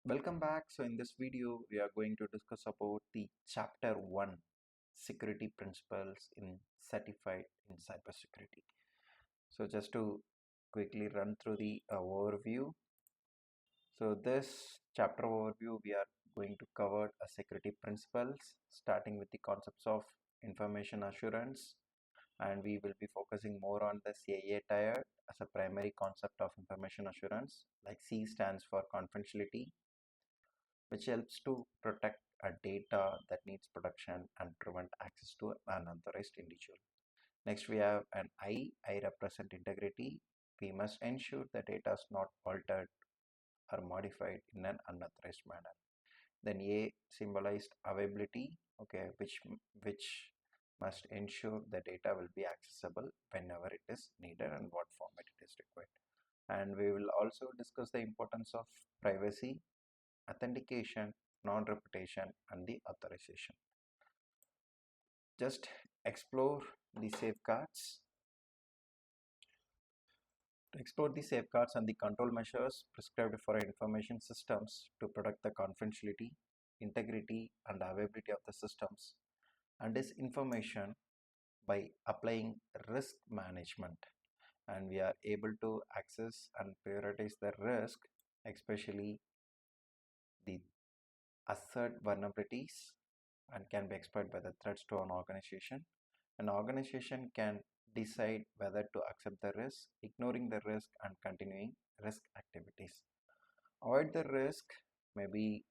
Welcome back. So in this video, we are going to discuss about the chapter 1 security principles in certified in cybersecurity. So just to quickly run through the overview. So this chapter overview, we are going to cover security principles starting with the concepts of information assurance, and we will be focusing more on the CIA tier as a primary concept of information assurance. Like C stands for confidentiality, which helps to protect a data that needs protection and prevent access to an unauthorized individual. Next, we have an I represent integrity. We must ensure the data is not altered or modified in an unauthorized manner. Then A symbolized availability, okay, which must ensure the data will be accessible whenever it is needed and what format it is required. And we will also discuss the importance of privacy, authentication, non-repetition, and the authorization. Just explore the safeguards. Explore the safeguards and the control measures prescribed for information systems to protect the confidentiality, integrity, and availability of the systems and this information by applying risk management. And we are able to access and prioritize the risk, especially the assert vulnerabilities and can be exploited by the threats to an organization. An organization can decide whether to accept the risk, ignoring the risk, and continuing risk activities. Avoid the risk, maybe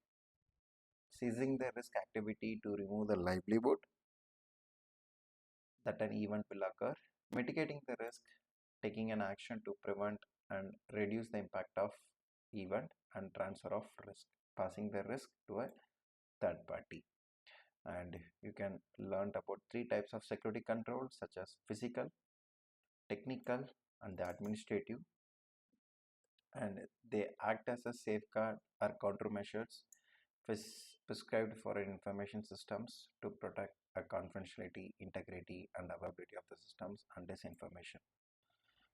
ceasing the risk activity to remove the livelihood that an event will occur, mitigating the risk, taking an action to prevent and reduce the impact of event, and transfer of risk, passing the risk to a third party. And you can learn about three types of security controls such as physical, technical, and the administrative, and they act as a safeguard or countermeasures prescribed for information systems to protect a confidentiality, integrity, and availability of the systems and this information.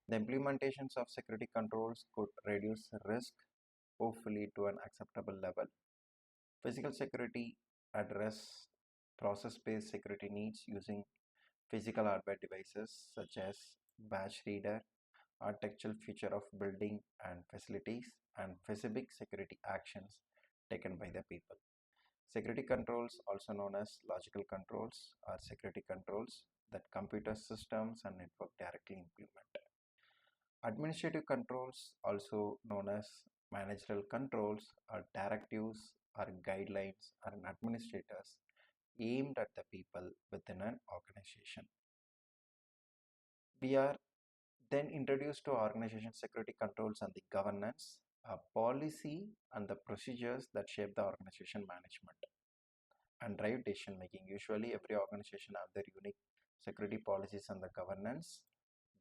The implementations of security controls could reduce risk, hopefully to an acceptable level. Physical security address process-based security needs using physical hardware devices such as badge reader, architectural feature of building and facilities, and specific security actions taken by the people. Security controls, also known as logical controls, are security controls that computer systems and network directly implement. Administrative controls, also known as managerial controls, are directives or guidelines or administrators aimed at the people within an organization. We are then introduced to organization security controls and the governance, a policy and the procedures that shape the organization management and drive decision making. Usually every organization have their unique security policies and the governance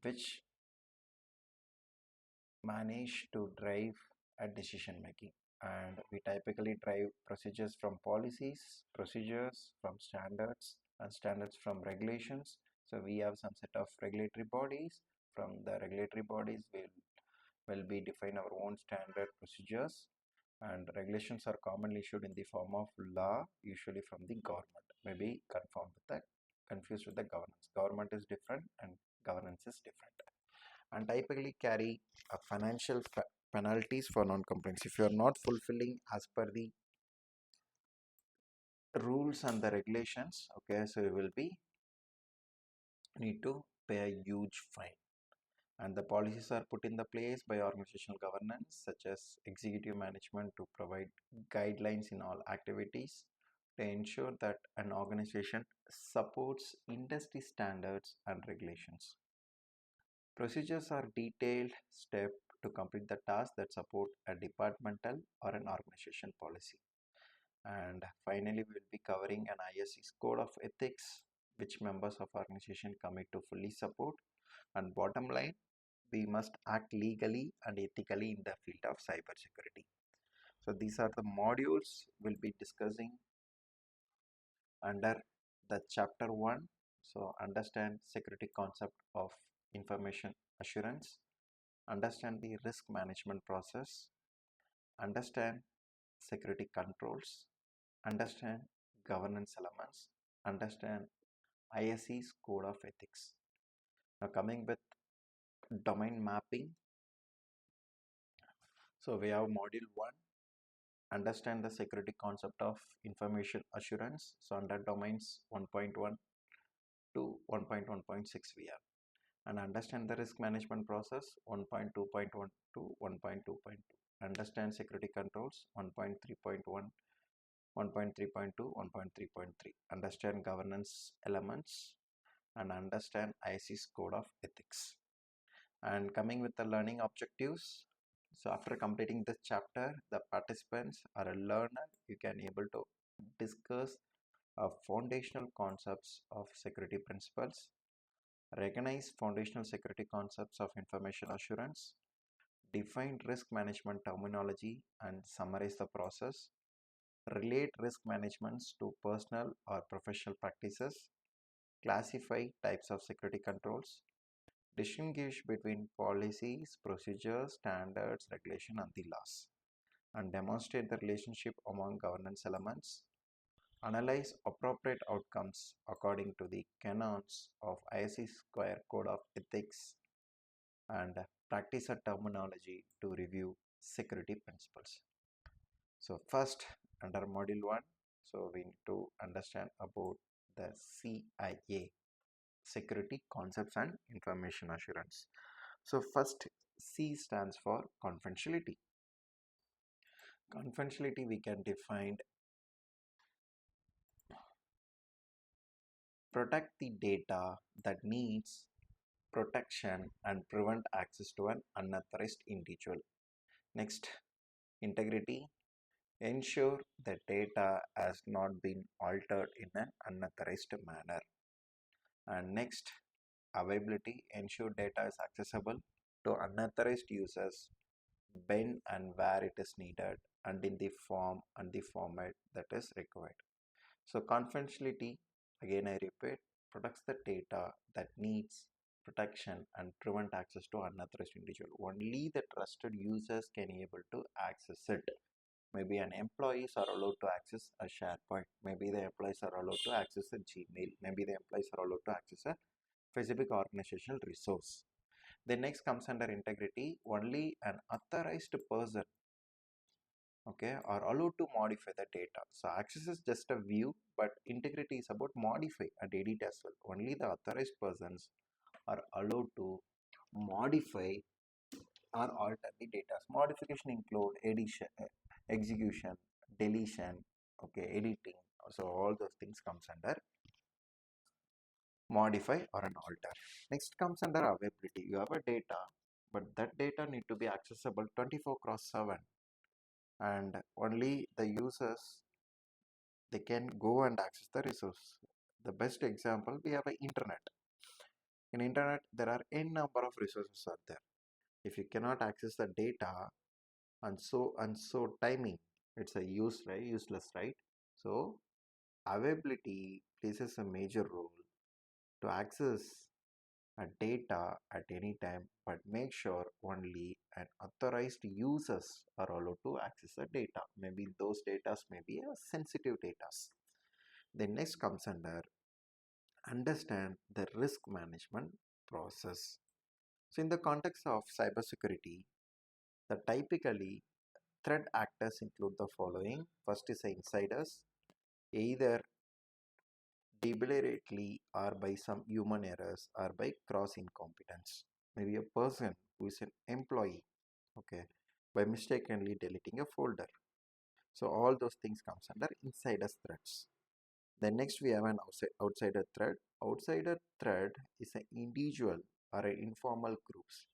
which manage to drive a decision making. And we typically drive procedures from policies, procedures from standards, and standards from regulations. So we have some set of regulatory bodies. From the regulatory bodies will be define our own standard procedures, and regulations are commonly issued in the form of law, usually from the government. Maybe confused with the governance. Government is different and governance is different, and typically carry a financial penalties for non-compliance if you are not fulfilling as per the rules and the regulations. Okay, so you will be need to pay a huge fine, and the policies are put in the place by organizational governance such as executive management to provide guidelines in all activities to ensure that an organization supports industry standards and regulations. Procedures are detailed step to complete the task that support a departmental or an organization policy. And finally, we will be covering an IS's code of ethics, which members of organization commit to fully support. And bottom line, we must act legally and ethically in the field of cybersecurity. So these are the modules we'll be discussing under the chapter 1. So understand security concept of information assurance, understand the risk management process, understand security controls, understand governance elements, understand ISE's code of ethics. Now coming with domain mapping. So we have module 1, understand the security concept of information assurance. So under domains 1.1 to 1.1.6 we have. And understand the risk management process 1.2.1 to 1.2.2. Understand security controls 1.3.1, 1.3.2, 1.3.3. Understand governance elements and understand IC's code of ethics. And coming with the learning objectives, so after completing this chapter, the participants are a learner. You can able to discuss foundational concepts of security principles, recognize foundational security concepts of information assurance, define risk management terminology and summarize the process, relate risk managements to personal or professional practices, classify types of security controls, distinguish between policies, procedures, standards, regulation, and the laws, and demonstrate the relationship among governance elements, analyze appropriate outcomes according to the canons of ISC Square Code of Ethics, and practice a terminology to review security principles. So first, under module 1, so we need to understand about the CIA, security concepts and information assurance. So first, C stands for confidentiality. Confidentiality we can define protect the data that needs protection and prevent access to an unauthorized individual. Next, integrity, ensure the data has not been altered in an unauthorized manner. And next, availability, ensure data is accessible to unauthorized users when and where it is needed and in the form and the format that is required. So confidentiality, again I repeat, protects the data that needs protection and prevent access to unauthorized individual. Only the trusted users can be able to access it. Maybe an employees are allowed to access a SharePoint. Maybe the employees are allowed to access a Gmail. Maybe the employees are allowed to access a specific organizational resource. The next comes under integrity. Only an authorized person, okay, are allowed to modify the data. So access is just a view, but integrity is about modify and edit as well. Only the authorized persons are allowed to modify or alter the data. Modification include edition, execution, deletion, okay, editing. So all those things comes under modify or an alter. Next comes under availability. You have a data, but that data need to be accessible 24/7, and only the users they can go and access the resource. The best example, we have an internet. In internet, there are n number of resources are there. If you cannot access the data, and so timing, it's a useless, right? So availability plays a major role to access a data at any time, but make sure only an authorized users are allowed to access the data. Maybe those data may be a sensitive data. Then next comes under understand the risk management process. So in the context of cybersecurity, the typically threat actors include the following. First is insiders, either deliberately or by some human errors or by cross incompetence. Maybe a person who is an employee, okay, by mistakenly deleting a folder. So all those things comes under insiders threats. Then next we have an outsider threat. Outsider threat is an individual or an informal groups,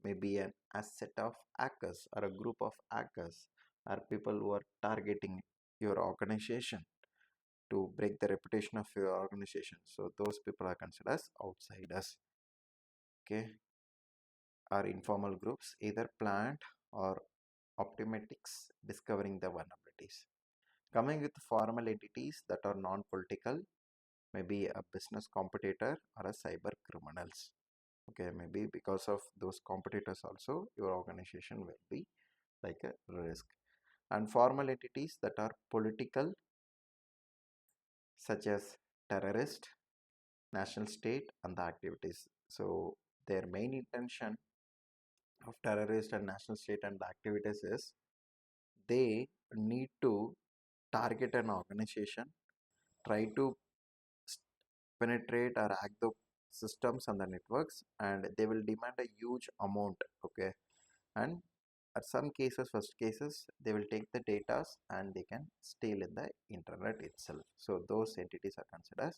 maybe a set of hackers or a group of hackers or people who are targeting your organization to break the reputation of your organization. So those people are considered as outsiders, okay, or informal groups, either planned or optimatics discovering the vulnerabilities. Coming with formal entities that are non-political, maybe a business competitor or a cyber criminals. Okay, maybe because of those competitors also your organization will be like a risk. and formal entities that are political, such as terrorist, national state, and the activities. So their main intention of terrorist and national state and the activities is they need to target an organization, try to penetrate or hack the systems and the networks, and they will demand a huge amount. Okay, and at some cases, first cases, they will take the data and they can steal in the internet itself. So those entities are considered as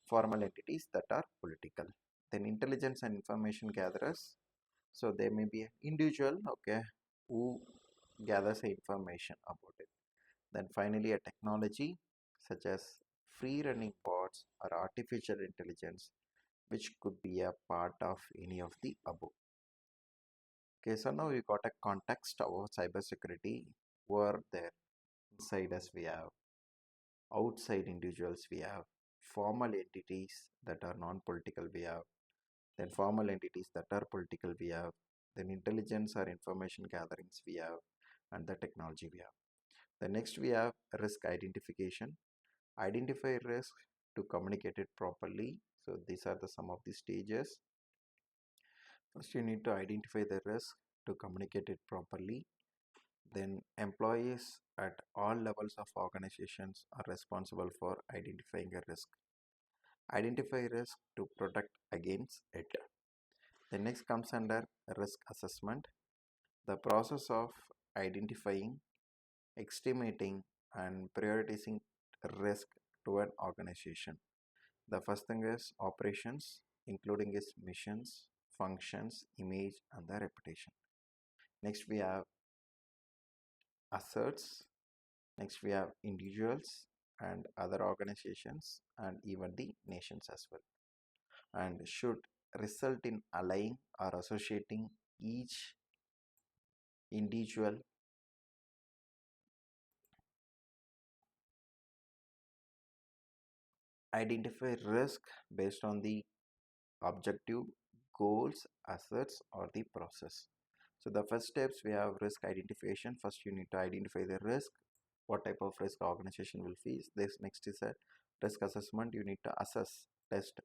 formal entities that are political. Then intelligence and information gatherers. So there may be an individual, okay, who gathers the information about it. Then finally a technology such as free running bots or artificial intelligence, which could be a part of any of the above. Okay, so now we got a context of cybersecurity. Were there inside us we have, outside individuals we have, formal entities that are non-political we have, then formal entities that are political we have, then intelligence or information gatherings we have, and the technology we have. The next we have risk identification. Identify risk to communicate it properly. So these are the some of the stages. First, you need to identify the risk to communicate it properly. Then employees at all levels of organizations are responsible for identifying a risk. Identify risk to protect against it. The next comes under risk assessment, the process of identifying, estimating, and prioritizing risk to an organization. The first thing is operations, including its missions, functions, image, and the reputation. Next, we have assets. Next, we have individuals and other organizations, and even the nations as well. And should result in allying or associating each individual, identify risk based on the objective, goals, assets, or the process. So the first steps we have risk identification. First, you need to identify the risk, what type of risk organization will face. This next is a risk assessment. You need to assess, test.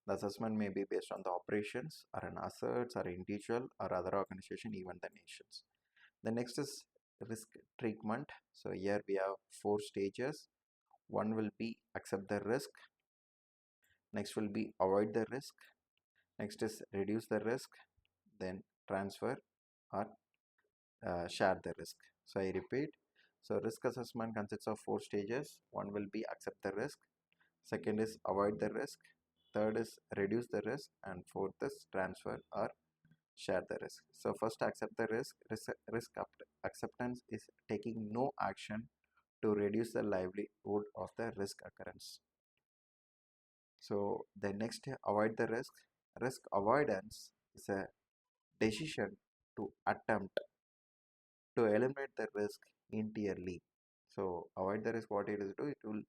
The assessment may be based on the operations or an assets or individual or other organization, even the nations. The next is risk treatment. So here we have four stages. One will be accept the risk. Next will be avoid the risk. Next is reduce the risk. Then transfer or share the risk. So I repeat. So risk assessment consists of four stages. One will be accept the risk. Second is avoid the risk. Third is reduce the risk. And fourth is transfer or share the risk. So first accept the risk. Acceptance is taking no action to reduce the livelihood of the risk occurrence. So the next avoid the risk. Risk avoidance is a decision to attempt to eliminate the risk entirely. So avoid the risk, what it is do, it will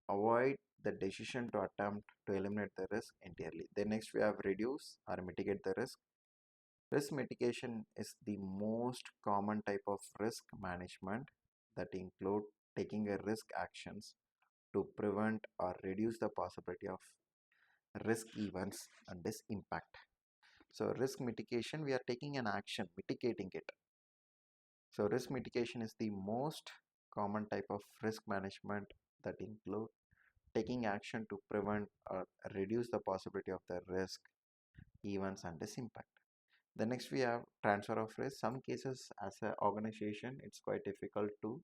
avoid the decision to attempt to eliminate the risk entirely. Then next we have reduce or mitigate the risk. Risk mitigation is the most common type of risk management that include taking a risk actions to prevent or reduce the possibility of risk events and this impact. So risk mitigation, we are taking an action, mitigating it. So risk mitigation is the most common type of risk management that include taking action to prevent or reduce the possibility of the risk, events, and this impact. The next we have transfer of risk. Some cases as an organization, it's quite difficult to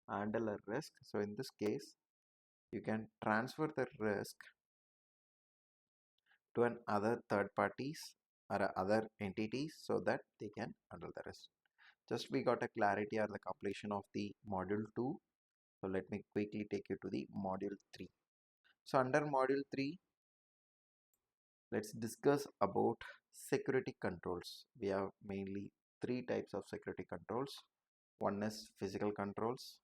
handle a risk. So in this case, you can transfer the risk to an other third parties or other entities so that they can handle the risk. Just we got a clarity or the completion of the module 2. So let me quickly take you to the module 3. So under module 3, let's discuss about security controls. We have mainly three types of security controls. One is physical controls,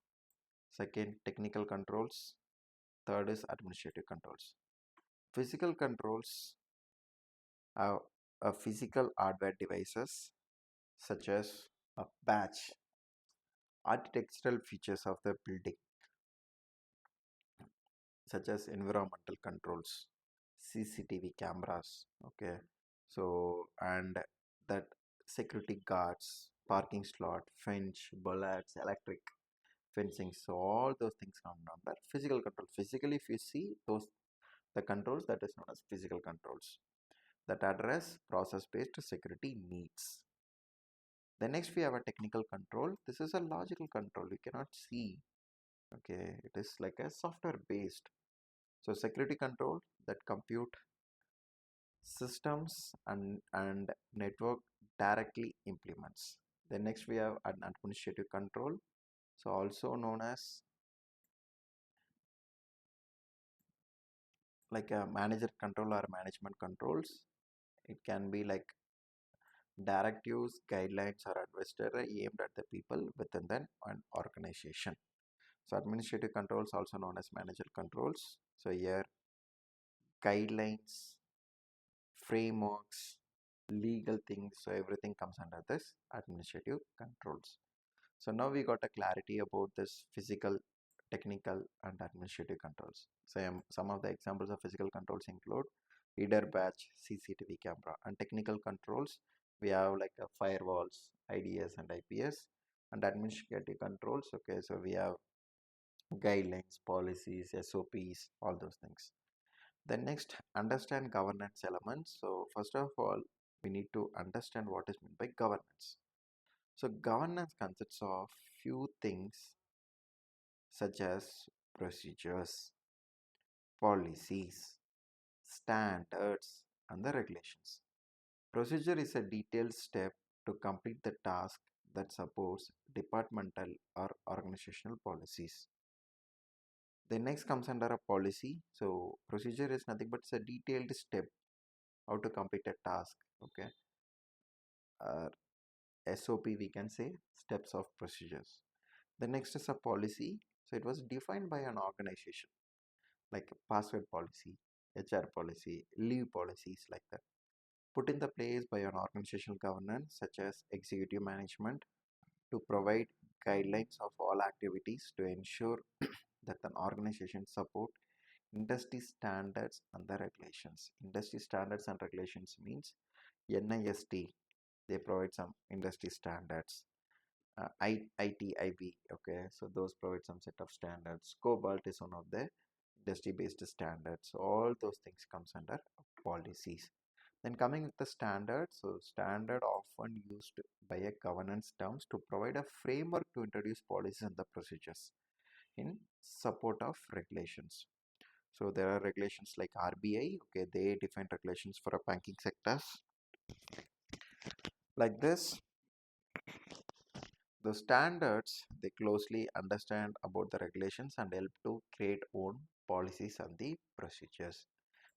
second technical controls, third is administrative controls. Physical controls are physical hardware devices such as a patch. architectural features of the building, such as environmental controls, CCTV cameras, okay, so and that security guards, parking slot, fence, bollards, electric fencing. So all those things come under physical control. Physically, if you see those the controls, that is known as physical controls that address process-based security needs. Then next we have a technical control. This is a logical control. You cannot see. Okay, it is like a software based. So security control that compute systems and network directly implements. Then next we have an administrative control. So also known as like a manager control or management controls. It can be like directives, guidelines, or advisory aimed at the people within an organization. So administrative controls also known as manager controls. So here guidelines, frameworks, legal things, so everything comes under this administrative controls. So now we got a clarity about this physical, technical, and administrative controls. So some of the examples of physical controls include reader badge, CCTV camera, and technical controls. We have like firewalls, IDS, and IPS, and administrative controls. Okay, so we have guidelines, policies, SOPs, all those things. Then next, understand governance elements. So first of all, we need to understand what is meant by governance. So governance consists of few things such as procedures, policies, standards, and the regulations. Procedure is a detailed step to complete the task that supports departmental or organizational policies. The next comes under a policy. So procedure is nothing but it's a detailed step how to complete a task. Okay, SOP we can say steps of procedures. The next is a policy. So it was defined by an organization like password policy, HR policy, leave policies like that. Put in the place by an organizational governance such as executive management to provide guidelines of all activities to ensure that an organization support industry standards and the regulations. Industry standards and regulations means NIST, they provide some industry standards. ITIB, okay, so those provide some set of standards. Cobalt is one of the industry-based standards. So all those things comes under policies. Then coming with the standards, so standard often used by a governance terms to provide a framework to introduce policies and the procedures in support of regulations. So there are regulations like RBI, okay, they define regulations for a banking sectors like this. The standards, they closely understand about the regulations and help to create own policies and the procedures.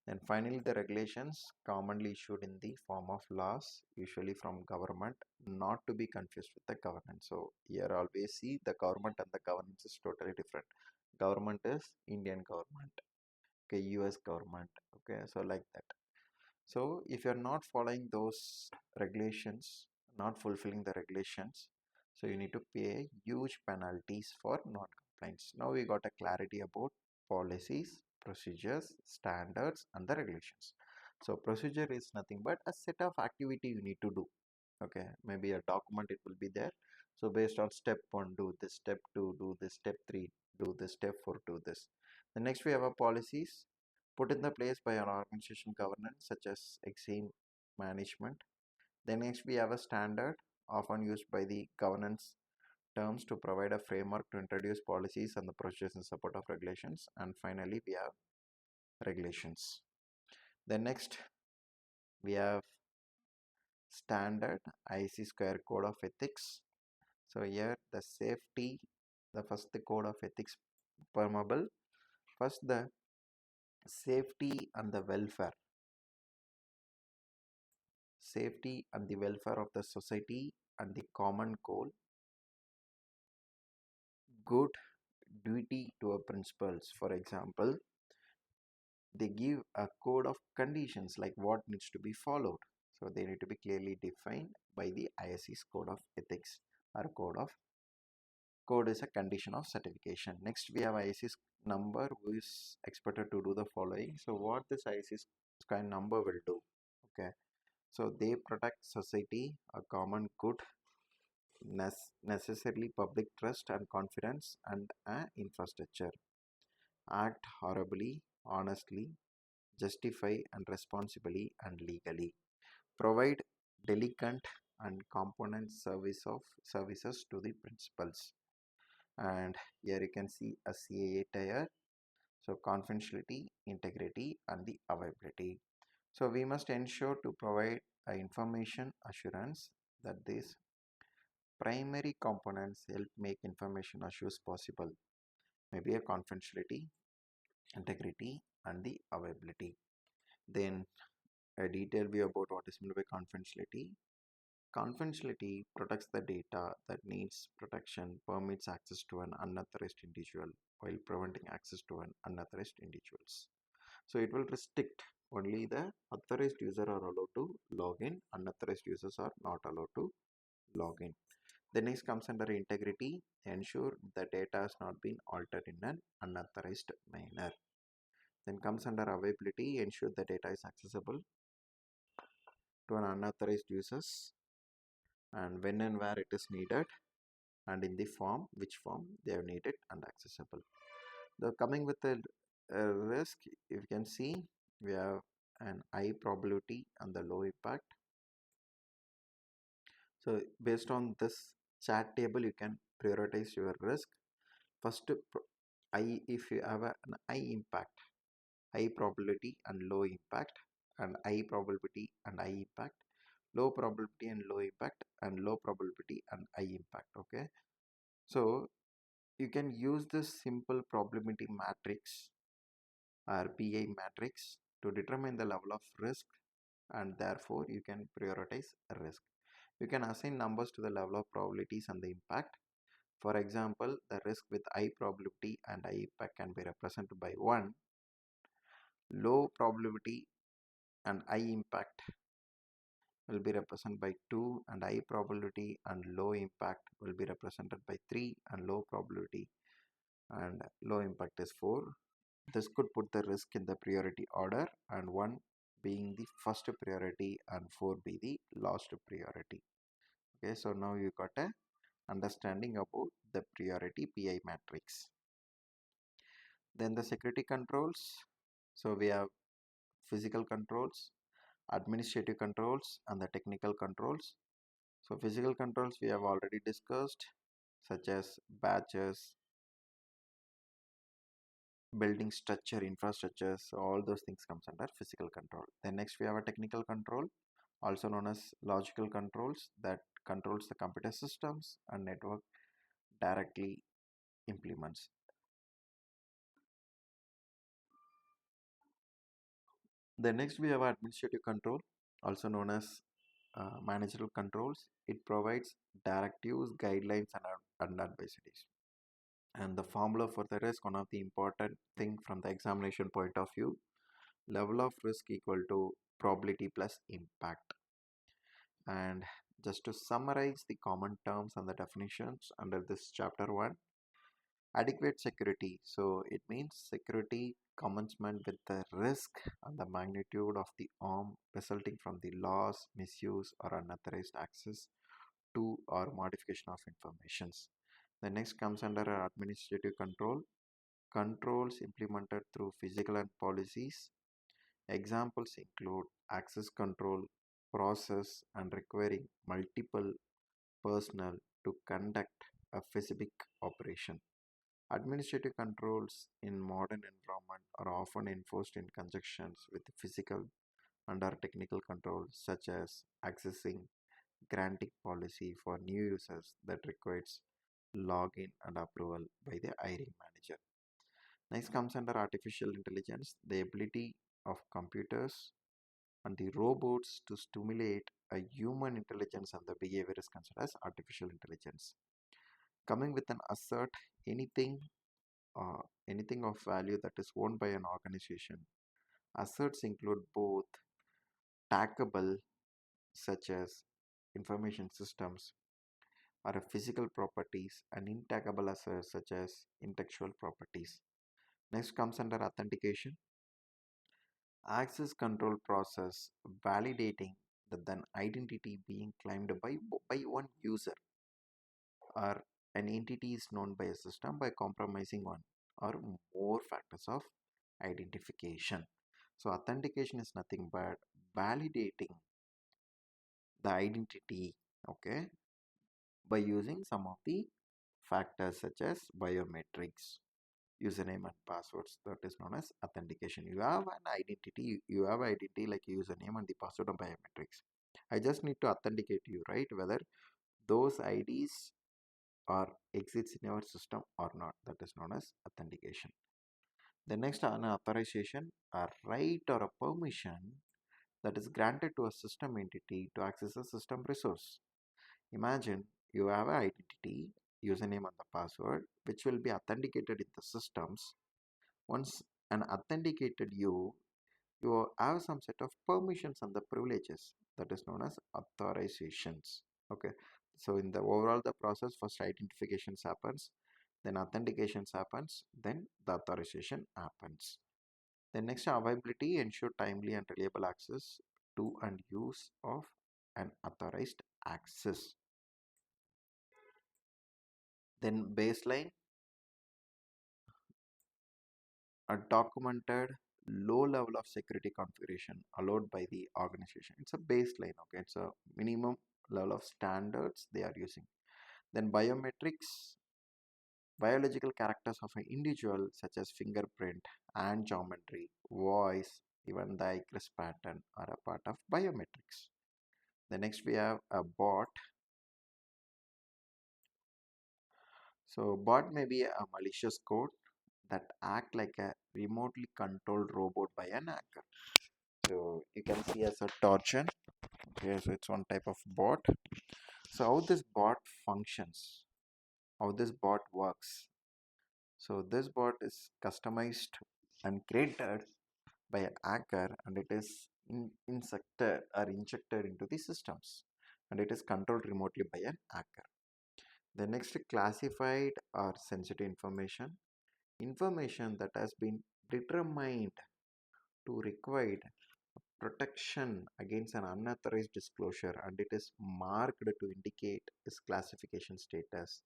Then finally, the regulations commonly issued in the form of laws, usually from government, not to be confused with the government. So here always see the government and the governance is totally different. Government is Indian government, okay, US government, okay, so like that. So if you're not following those regulations, not fulfilling the regulations, so you need to pay huge penalties for non-compliance. Now we got a clarity about policies, procedures, standards, and the regulations. So procedure is nothing but a set of activity you need to do. Okay, maybe a document it will be there. So based on step 1, do this, step 2, do this, step 3, do this, step 4, do this. The next we have a policies put in the place by an organization governance such as exam management. Then next we have a standard often used by the governance terms to provide a framework to introduce policies and the procedures in support of regulations. And finally we have regulations. Then next we have standard IC square code of ethics. So here the safety, the first the code of ethics permeable. First the safety and the welfare, safety and the welfare of the society and the common goal, good duty to a principles. For example, they give a code of conditions like what needs to be followed. So they need to be clearly defined by the ISE's code of ethics or code of Code is a condition of certification. Next, we have ISIS number who is expected to do the following. So what this ISIS kind number will do? Okay. So they protect society, a common good, necessarily public trust and confidence, and infrastructure. Act horribly, honestly, justify and responsibly and legally. Provide delicate and component services to the principals. And here you can see a CAA tier. So confidentiality, integrity, and the availability. So we must ensure to provide information assurance that these primary components help make information assurance possible. Maybe a confidentiality, integrity, and the availability. Then a detailed view about what is meant by confidentiality. Confidentiality protects the data that needs protection, permits access to an unauthorized individual while preventing access to an unauthorized individuals. So it will restrict only the authorized user are allowed to log in, unauthorized users are not allowed to log in. The next comes under integrity, ensure the data has not been altered in an unauthorized manner. Then comes under availability, ensure the data is accessible to an unauthorized users and when and where it is needed and in the form, which form they are needed and accessible. The coming with the risk, you can see we have an high probability and the low impact. So based on this chart table, you can prioritize your risk. First, if you have an high impact, high probability and low impact, and high probability and high impact, low probability and low impact, and low probability and high impact. Okay, so you can use this simple probability matrix or PI matrix to determine the level of risk, and therefore you can prioritize risk. You can assign numbers to the level of probabilities and the impact. For example, the risk with high probability and high impact can be represented by 1. Low probability and high impact will be represented by 2, and high probability and low impact will be represented by 3, and low probability and low impact is 4. This could put the risk in the priority order, and 1 being the first priority and 4 be the last priority. Okay, so now you got a understanding about the priority PI matrix. Then the security controls. So we have physical controls, administrative controls, and the technical controls. So physical controls we have already discussed, such as batches, building structure, infrastructures, all those things comes under physical control. Then next we have a technical control, also known as logical controls, that controls the computer systems and network directly implements. Then next we have administrative control, also known as managerial controls. It provides directives, guidelines, and advisories. And the formula for the risk, one of the important thing from the examination point of view, level of risk equal to probability plus impact. And just to summarize the common terms and the definitions under this chapter 1, adequate security. So it means security commencement with the risk and the magnitude of the harm resulting from the loss, misuse, or unauthorized access to or modification of informations. The next comes under administrative control. Controls implemented through physical and policies. Examples include access control, process, and requiring multiple personnel to conduct a specific operation. Administrative controls in modern environment are often enforced in conjunction with physical and or technical controls such as accessing granting policy for new users that requires login and approval by the hiring manager. Next comes under artificial intelligence, the ability of computers and the robots to stimulate a human intelligence and the behavior is considered as artificial intelligence. Coming with an assert anything uh, anything of value that is owned by an organization. Assets include both taggable, such as information systems, are physical properties and intangible assets such as intellectual properties. Next comes under authentication. Access control process validating that an identity being claimed by one user or an entity is known by a system by compromising one or more factors of identification. So authentication is nothing but validating the identity, okay, by using some of the factors such as biometrics, username and passwords. That is known as authentication. You have an identity, you have identity like username and the password and biometrics. I just need to authenticate you, right? Whether those IDs or exists in your system or not. That is known as authentication. The next authorization, a right or a permission that is granted to a system entity to access a system resource. Imagine you have an identity, username and the password, which will be authenticated in the systems. Once an authenticated you have some set of permissions and the privileges that is known as authorizations. Okay, so in the overall the process, first identifications happens, then authentications happens, then the authorization happens. The next, availability, ensure timely and reliable access to and use of an authorized access. Then baseline, a documented low level of security configuration allowed by the organization. It's a baseline, okay? It's a minimum level of standards they are using. Then biometrics, biological characters of an individual such as fingerprint and geometry, voice, even the iris pattern are a part of biometrics. The next we have a bot. So bot may be a malicious code that act like a remotely controlled robot by an hacker. So you can see as a torsion. Okay, so it's one type of bot. So how this bot functions, how this bot works. So this bot is customized and created by a hacker, and it is injected or injected into the systems, and it is controlled remotely by an hacker. The next, classified or sensitive information, information that has been determined to require protection against an unauthorized disclosure, and it is marked to indicate its classification status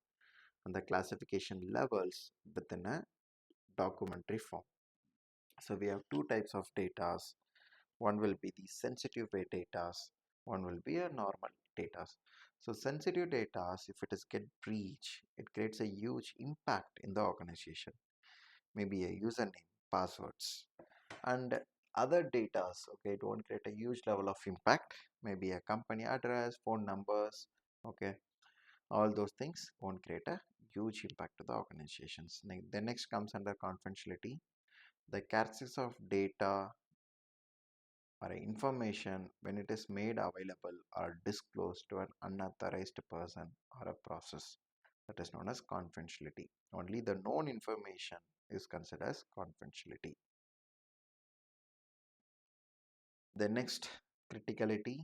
and the classification levels within a documentary form. So we have two types of data. One will be the sensitive data, one will be a normal data. So sensitive data, if it is get breached, it creates a huge impact in the organization. Maybe a username, passwords, and other data. Okay, it won't create a huge level of impact. Maybe a company address, phone numbers. Okay, all those things won't create a huge impact to the organizations. The next comes under confidentiality. The characteristics of data or information when it is made available or disclosed to an unauthorized person or a process, that is known as confidentiality. Only the known information is considered as confidentiality. The next, criticality,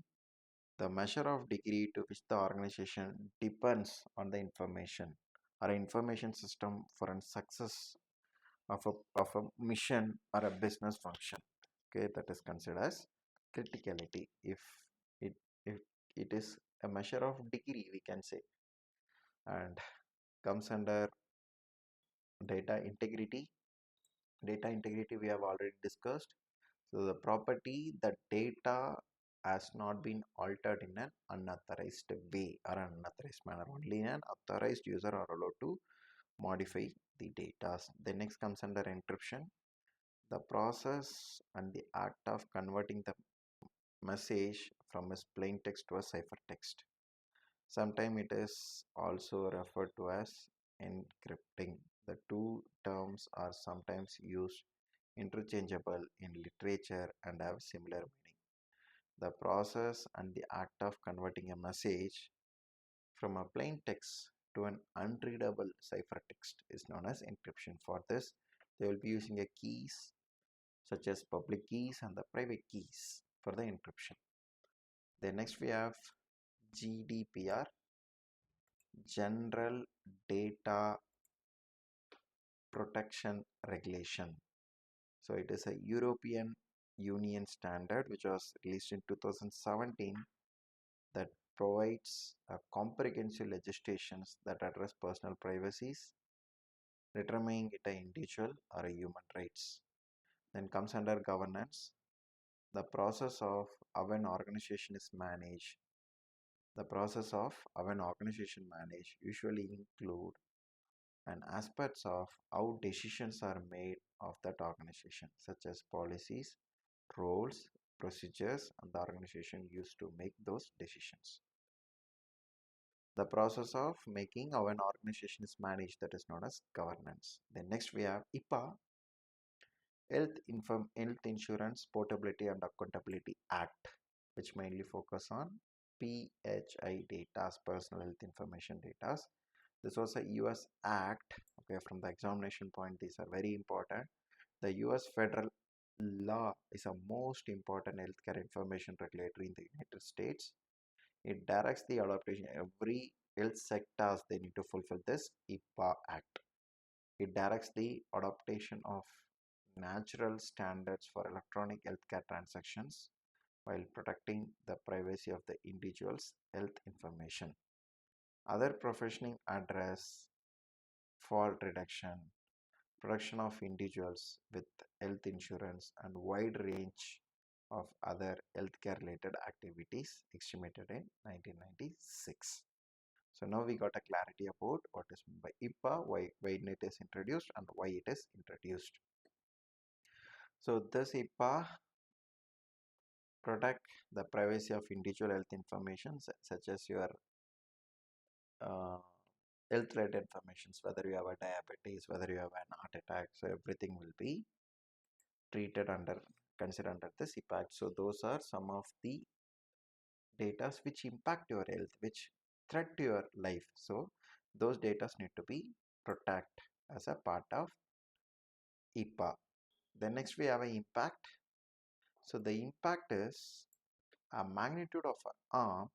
the measure of degree to which the organization depends on the information or information system for a success of a mission or a business function. Okay, that is considered as criticality. It if it is a measure of degree, we can say, and comes under data integrity. Data integrity we have already discussed. So the property that data has not been altered in an unauthorized way or an unauthorized manner. Only an authorized user are allowed to modify the data. The next comes under encryption. The process and the act of converting the message from a plain text to a ciphertext. Sometimes it is also referred to as encrypting. The two terms are sometimes used interchangeable in literature and have similar meaning. The process and the act of converting a message from a plain text to an unreadable ciphertext is known as encryption. For this, they will be using a keys such as public keys and the private keys for the encryption. Then next we have GDPR. General Data Protection Regulation. So it is a European Union standard which was released in 2017 that provides a comprehensive legislations that address personal privacies, determining it an individual or a human rights. Then comes under governance, the process of how an organization is managed. The process of how an organization managed usually include and aspects of how decisions are made of that organization, such as policies, roles, procedures, and the organization used to make those decisions. The process of making how an organization is managed, that is known as governance. Then next we have Health Insurance Portability and Accountability Act, which mainly focus on PHI data, personal health information data. This was a US Act. Okay, from the examination point, these are very important. The US federal law is a most important healthcare information regulatory in the United States. It directs the adaptation. Every health sectors they need to fulfill this HIPAA Act. It directs the adaptation of natural standards for electronic healthcare transactions while protecting the privacy of the individual's health information. Other professional address fault reduction, protection of individuals with health insurance, and wide range of other healthcare related activities estimated in 1996. So now we got a clarity about what is meant by HIPAA, why it is introduced and why it is introduced. So this HIPAA protect the privacy of individual health information such as your uh, health related informations, whether you have a diabetes, whether you have an heart attack, so everything will be treated under considered under the CPAC. So those are some of the data which impact your health, which threat to your life. So those data need to be protect as a part of HIPAA. Then next we have an impact. So the impact is a magnitude of an harm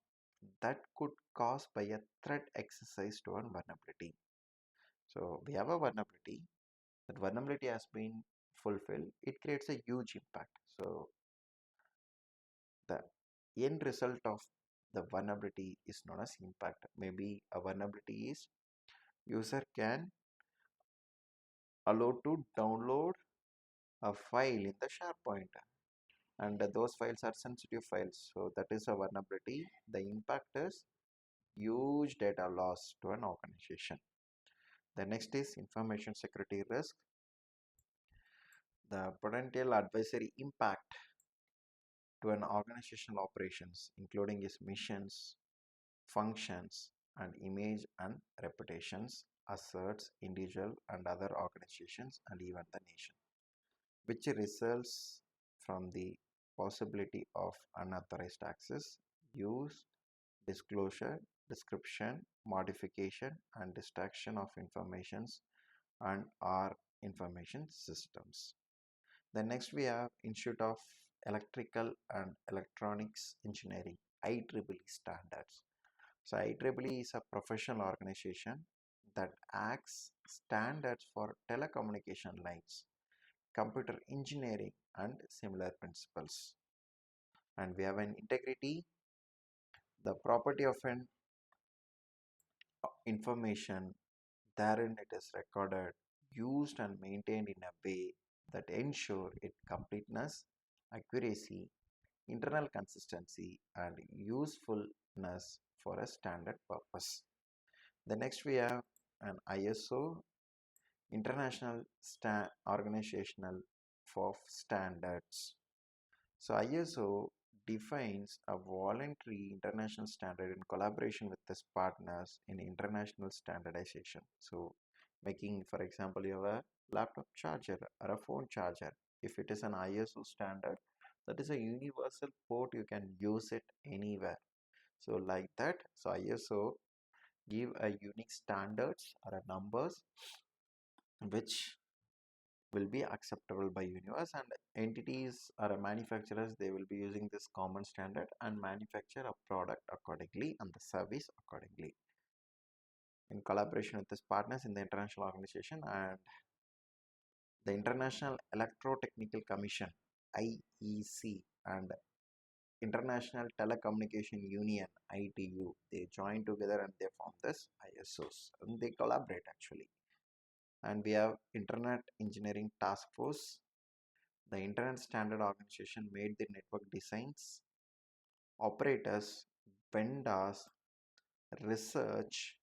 that could cause by a threat exercise to a vulnerability. So we have a vulnerability. That vulnerability has been fulfilled. It creates a huge impact. So the end result of the vulnerability is known as impact. Maybe a vulnerability is user can allow to download a file in the SharePoint and those files are sensitive files. So that is a vulnerability. The impact is huge data loss to an organization. The next is information security risk. The potential advisory impact to an organizational operations, including its missions, functions, and image and reputations, asserts individual and other organizations and even the nation, which results from the possibility of unauthorized access, use, disclosure, description, modification, and destruction of informations and our information systems. Then next we have Institute of Electrical and Electronics Engineering, IEEE standards. So IEEE is a professional organization that acts standards for telecommunication lines, computer engineering, and similar principles. And we have an integrity, the property of an information therein it is recorded, used and maintained in a way that ensure its completeness, accuracy, internal consistency, and usefulness for a standard purpose. The next we have an ISO, International Organizational for Standards. So ISO defines a voluntary international standard in collaboration with its partners in international standardization. So making, for example, you have a laptop charger or a phone charger. If it is an ISO standard, that is a universal port, you can use it anywhere. So like that, so ISO give a unique standards or a numbers which will be acceptable by universe, and entities or manufacturers they will be using this common standard and manufacture a product accordingly and the service accordingly. in collaboration with its partners in the international organization, and the International Electrotechnical Commission IEC and International Telecommunication Union ITU, they join together and they form this ISOs and they collaborate actually. And we have Internet Engineering Task Force. The Internet Standard Organization made the network designs, operators, vendors, research,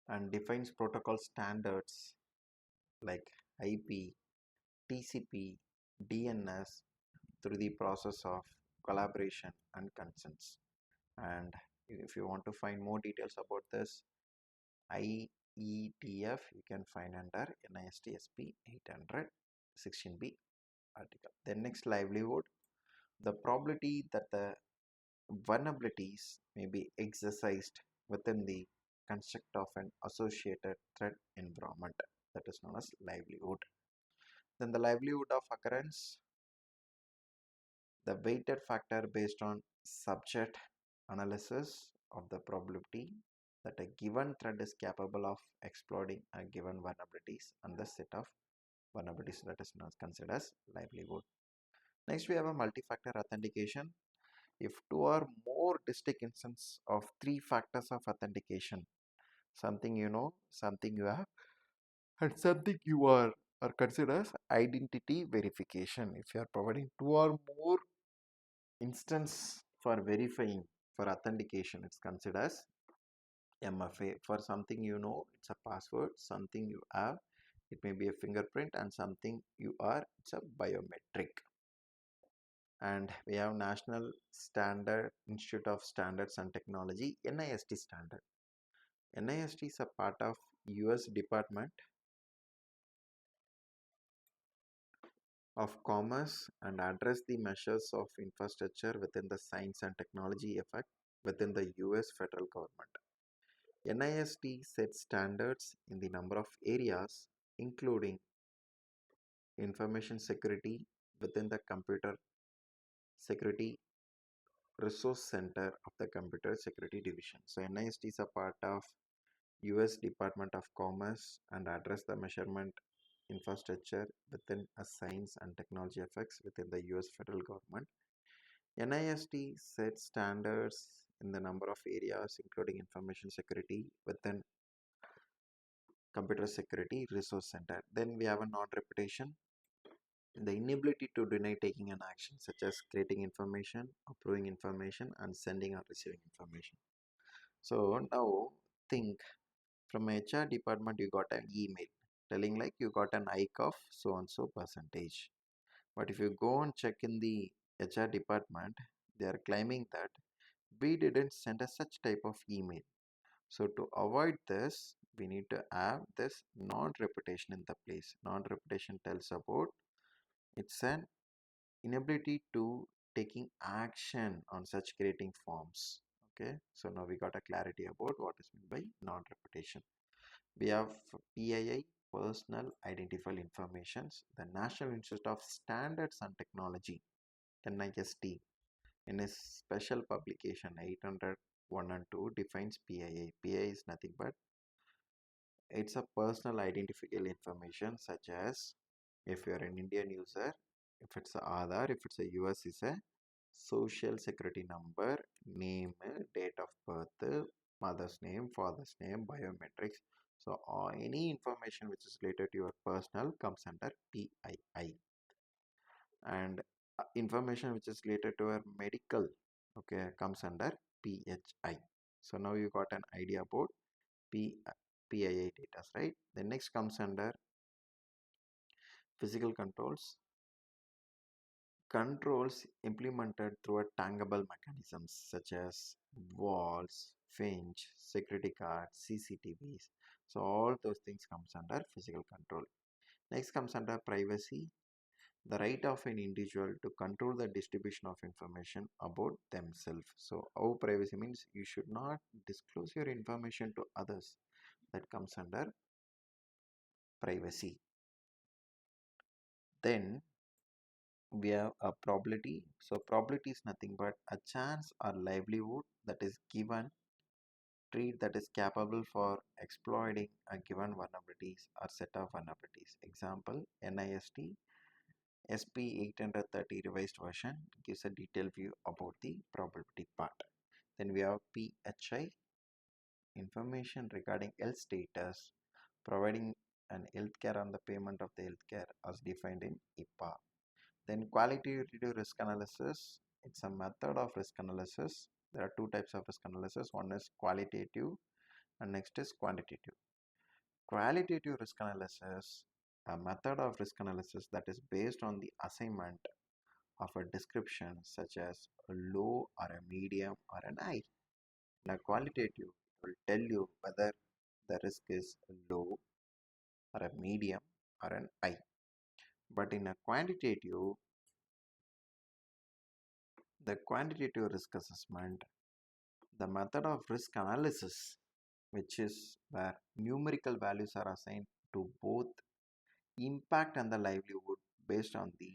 and defines protocol standards like IP, TCP, DNS through the process of collaboration and consents. And if you want to find more details about this IETF, you can find under NIST-SP 800 16B article. Then next, livelihood. The probability that the vulnerabilities may be exercised within the construct of an associated threat environment, that is known as livelihood. Then the livelihood of occurrence, the weighted factor based on subject analysis of the probability that a given thread is capable of exploiting a given vulnerabilities and the set of vulnerabilities, that is not considered as livelihood. Next, we have a multi-factor authentication. If two or more distinct instances of three factors of authentication, something you know, something you have, and something you are considered as identity verification. If you are providing two or more instance for verifying for authentication, it's considered as MFA. For something you know, it's a password, something you have, it may be a fingerprint, and something you are, it's a biometric. And we have National Standard Institute of Standards and Technology, NIST standard. NIST is a part of US Department of Commerce and address the measures of infrastructure within the science and technology effect within the US federal government. NIST sets standards in the number of areas, including information security within the computer security resource center of the computer security division. So NIST is a part of US Department of Commerce and address the measurement infrastructure within a science and technology effects within the US federal government. NIST sets standards in the number of areas, including information security within computer security resource center. Then we have a non-repetition, the inability to deny taking an action, such as creating information, approving information, and sending or receiving information. So now think, from HR department you got an email telling like you got an hike of so and so percentage. But if you go and check in the HR department, they are claiming that we didn't send a such type of email. So to avoid this, we need to have this non-repetition in the place. Non-repetition tells about it's an inability to taking action on such creating forms. Okay, so now we got a clarity about what is meant by non-repetition. We have PII, Personal Identifiable Informations, the National Institute of Standards and Technology, NIST, in a special publication 801 and 2 defines PII. PII is nothing but it's a personal identifiable information, such as if you're an Indian user, if it's a Aadhaar, if it's a US, is a social security number, name, date of birth, mother's name, father's name, biometrics. So any information which is related to your personal comes under PII, and information which is related to your medical, okay, comes under PHI. So now you got an idea about P, PII data, right? The next comes under physical controls. Controls implemented through a tangible mechanisms such as walls, fence, security guards, CCTVs. So all those things comes under physical control. Next comes under privacy, the right of an individual to control the distribution of information about themselves. So our privacy means you should not disclose your information to others. That comes under privacy. Then we have a probability. So probability is nothing but a chance or livelihood that is given treat that is capable for exploiting a given vulnerabilities or set of vulnerabilities. Example, NIST SP830 revised version gives a detailed view about the probability part. Then we have PHI, information regarding health status, providing an healthcare on the payment of the healthcare as defined in HIPAA. Then qualitative risk analysis, it's a method of risk analysis. There are two types of risk analysis. One is qualitative and next is quantitative. Qualitative risk analysis, a method of risk analysis that is based on the assignment of a description such as a low or a medium or an high. In a qualitative, it will tell you whether the risk is low or a medium or an high. But in a quantitative, the quantitative risk assessment, the method of risk analysis, which is where numerical values are assigned to both impact and the livelihood based on the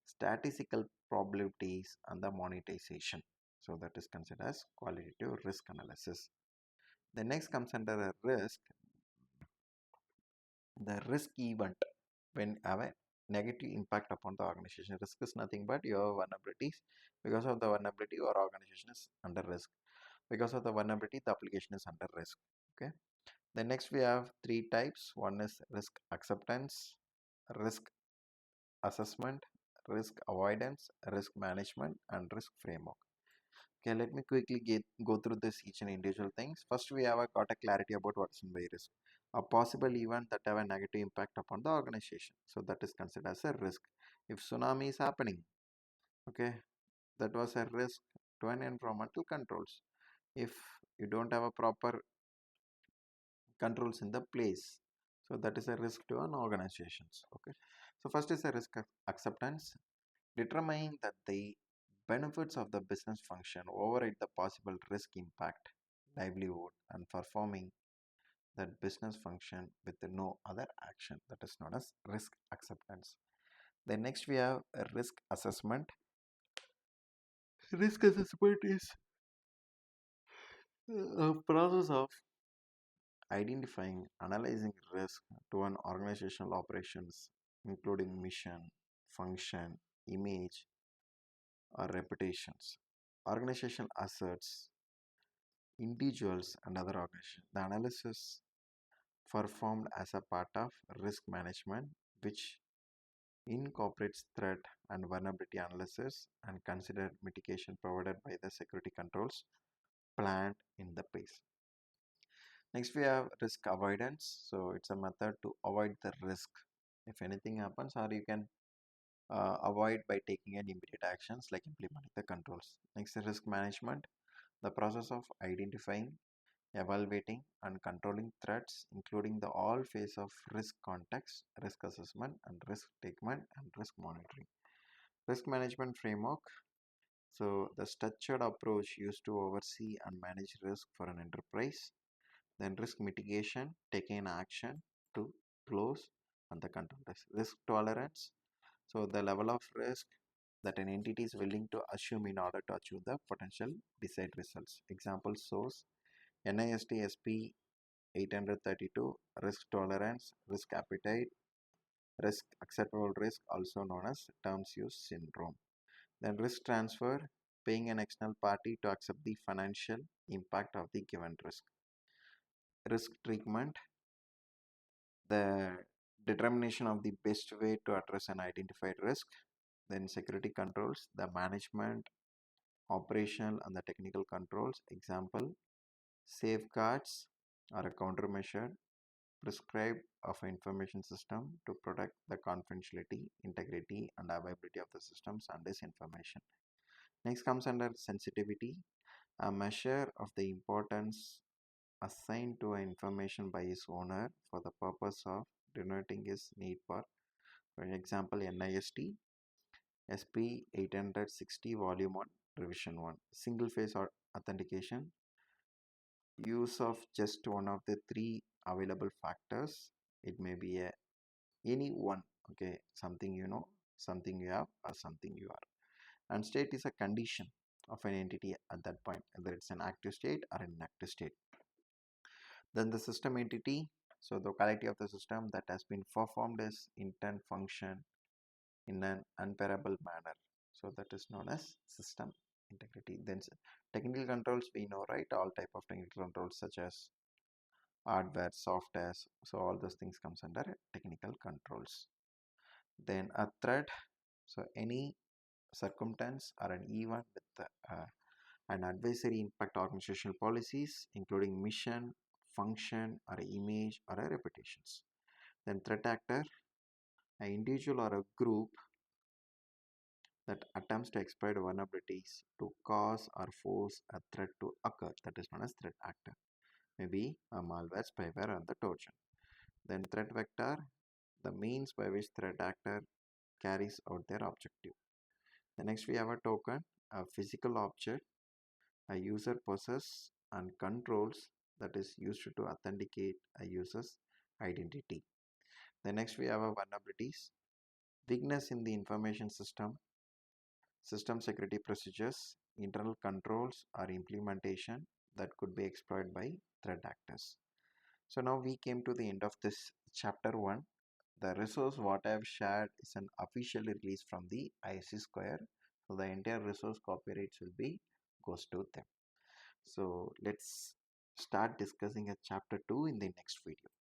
statistical probabilities and the monetization. So that is considered as qualitative risk analysis. The next comes under a risk, the risk event when have a negative impact upon the organization. Risk is nothing but your vulnerabilities. Because of the vulnerability, your organization is under risk. Because of the vulnerability, the application is under risk. Okay. Then next we have three types. One is risk acceptance, risk assessment, risk avoidance, risk management, and risk framework. Okay, let me quickly go through this each and individual things. First, we have got a clarity about what is in by risk. A possible event that have a negative impact upon the organization. So that is considered as a risk. If tsunami is happening, okay, that was a risk to an environmental controls. If you don't have a proper controls in the place, so that is a risk to an organizations. Okay, so first is a risk acceptance, determining that the benefits of the business function override the possible risk impact livelihood and performing that business function with no other action, that is known as risk acceptance. Then next we have a risk assessment. Risk assessment is a process of identifying, analyzing risk to an organizational operations, including mission, function, image, or reputations, organizational assets, individuals, and other organizations. The analysis performed as a part of risk management, which incorporates threat and vulnerability analysis and consider mitigation provided by the security controls planned in the place. Next, we have risk avoidance. So it's a method to avoid the risk if anything happens, or you can avoid by taking an immediate actions like implementing the controls. Next, risk management, the process of identifying, evaluating, and controlling threats, including the all phase of risk context, risk assessment, and risk statement and risk monitoring. Risk management framework. So the structured approach used to oversee and manage risk for an enterprise. Then risk mitigation, taking an action to close and the control risk. Risk tolerance. So the level of risk that an entity is willing to assume in order to achieve the potential desired results. Example source NIST SP 832, risk tolerance, risk appetite, risk acceptable risk, also known as terms use syndrome. Then risk transfer, paying an external party to accept the financial impact of the given risk. Risk treatment, the determination of the best way to address an identified risk. Then security controls, the management, operational and the technical controls. Example, safeguards are a countermeasure prescribed of an information system to protect the confidentiality, integrity, and availability of the systems and this information. Next comes under sensitivity, a measure of the importance assigned to an information by its owner for the purpose of denoting his need for example, NIST SP 860 Volume 1 Revision 1. Single phase or authentication, use of just one of the three available factors. It may be any one, okay, something you know, something you have, or something you are. And state is a condition of an entity at that point, whether it's an active state or an inactive state. Then the system entity, so the locality of the system that has been performed its intent function in an unparable manner. So that is known as system integrity. Then technical controls, we know, right? All type of technical controls such as hardware, software. So all those things comes under technical controls. Then a threat, so any circumstance or an event with an advisory impact organizational policies, including mission, function, or a image or a reputations. Then threat actor, an individual or a group that attempts to exploit vulnerabilities to cause or force a threat to occur. That is known as threat actor. Maybe a malware, spyware, or the Trojan. Then threat vector, the means by which threat actor carries out their objective. The next we have a token, a physical object a user possesses and controls that is used to authenticate a user's identity. The next we have a vulnerabilities, weakness in the information system, system security procedures, internal controls or implementation that could be exploited by threat actors. So now we came to the end of this chapter 1. The resource what I have shared is an official release from the ISC Square. So the entire resource copyrights will be goes to them. So let's start discussing a chapter 2 in the next video.